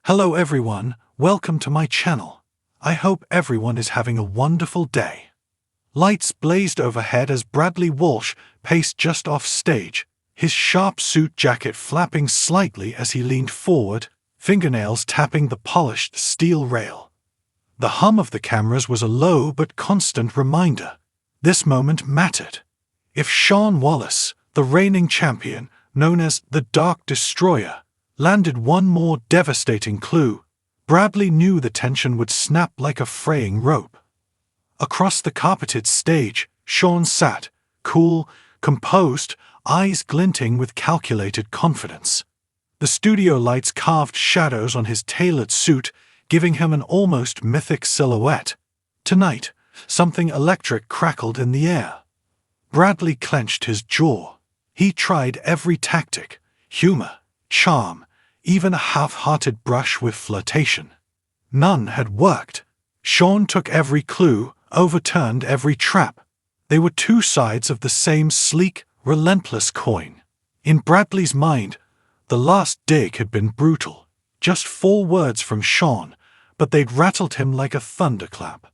Hello everyone, welcome to my channel. I hope everyone is having a wonderful day. Lights blazed overhead as Bradley Walsh paced just off stage, his sharp suit jacket flapping slightly as he leaned forward, fingernails tapping the polished steel rail. The hum of the cameras was a low but constant reminder. This moment mattered. If Shaun Wallace, the reigning champion, known as the Dark Destroyer, landed one more devastating clue, Bradley knew the tension would snap like a fraying rope. Across the carpeted stage, Shaun sat, cool, composed, eyes glinting with calculated confidence. The studio lights carved shadows on his tailored suit, giving him an almost mythic silhouette. Tonight, something electric crackled in the air. Bradley clenched his jaw. He tried every tactic, humor, charm, even a half-hearted brush with flirtation. None had worked. Shaun took every clue, overturned every trap. They were two sides of the same sleek, relentless coin. In Bradley's mind, the last dig had been brutal. Just 4 words from Shaun, but they'd rattled him like a thunderclap.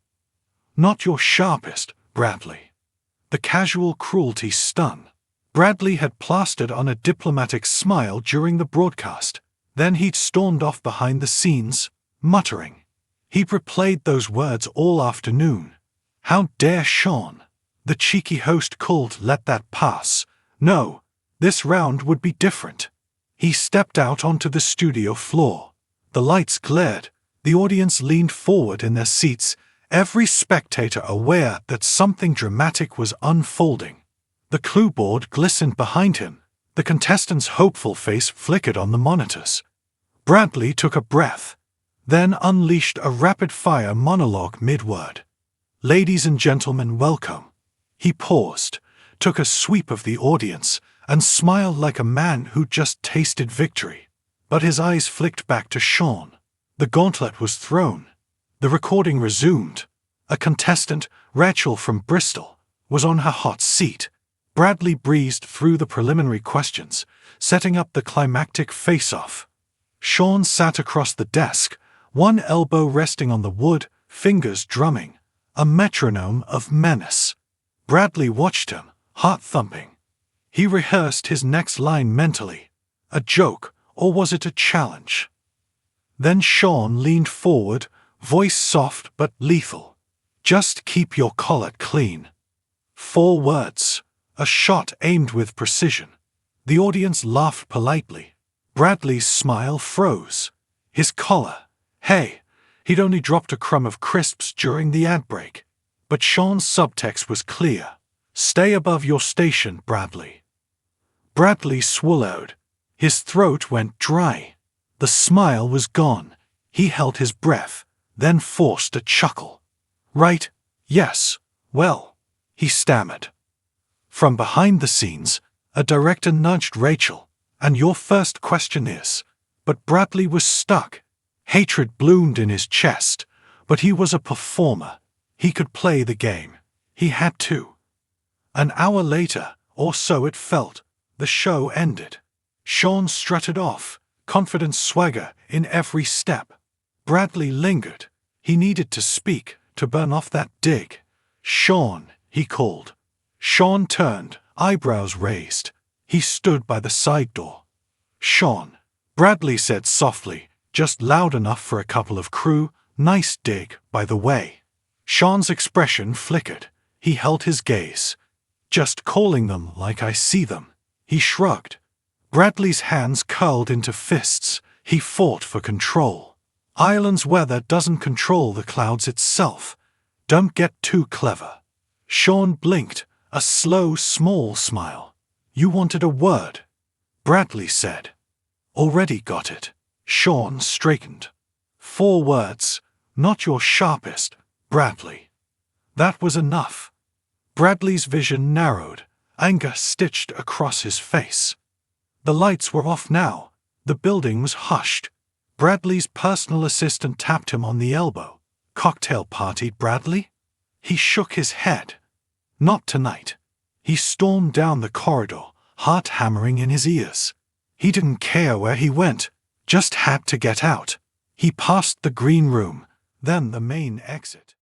Not your sharpest, Bradley. The casual cruelty stung. Bradley had plastered on a diplomatic smile during the broadcast. Then he'd stormed off behind the scenes, muttering. He'd replayed those words all afternoon. How dare Shaun? The cheeky host called let that pass. No, this round would be different. He stepped out onto the studio floor. The lights glared. The audience leaned forward in their seats, every spectator aware that something dramatic was unfolding. The clue board glistened behind him. The contestant's hopeful face flickered on the monitors. Bradley took a breath, then unleashed a rapid-fire monologue mid-word. "Ladies and gentlemen, welcome." He paused, took a sweep of the audience, and smiled like a man who just tasted victory. But his eyes flicked back to Shaun. The gauntlet was thrown. The recording resumed. A contestant, Rachel from Bristol, was on her hot seat. Bradley breezed through the preliminary questions, setting up the climactic face-off. Shaun sat across the desk, one elbow resting on the wood, fingers drumming, a metronome of menace. Bradley watched him, heart thumping. He rehearsed his next line mentally. A joke, or was it a challenge? Then Shaun leaned forward, voice soft but lethal. "Just keep your collar clean." 4 words. A shot aimed with precision. The audience laughed politely. Bradley's smile froze. His collar. Hey, he'd only dropped a crumb of crisps during the ad break. But Shaun's subtext was clear. "Stay above your station, Bradley." Bradley swallowed. His throat went dry. The smile was gone. He held his breath, then forced a chuckle. "Right, yes, well," he stammered. From behind the scenes, a director nudged Rachel, "And your first question is..." But Bradley was stuck. Hatred bloomed in his chest, but he was a performer. He could play the game. He had to. An hour later, or so it felt, the show ended. Shaun strutted off, confident swagger in every step. Bradley lingered. He needed to speak, to burn off that dig. "Shaun," he called. Shaun turned, eyebrows raised. He stood by the side door. "Shaun," Bradley said softly, just loud enough for a couple of crew. "Nice dig, by the way." Shaun's expression flickered. He held his gaze. "Just calling them like I see them." He shrugged. Bradley's hands curled into fists. He fought for control. Ireland's weather doesn't control the clouds itself. Don't get too clever. Shaun blinked. A slow, small smile. "You wanted a word," Bradley said. "Already got it." Shaun straightened. 4 words. "Not your sharpest, Bradley." That was enough. Bradley's vision narrowed, anger stitched across his face. The lights were off now. The building was hushed. Bradley's personal assistant tapped him on the elbow. "Cocktail party, Bradley?" He shook his head. Not tonight. He stormed down the corridor, heart hammering in his ears. He didn't care where he went, just had to get out. He passed the green room, then the main exit.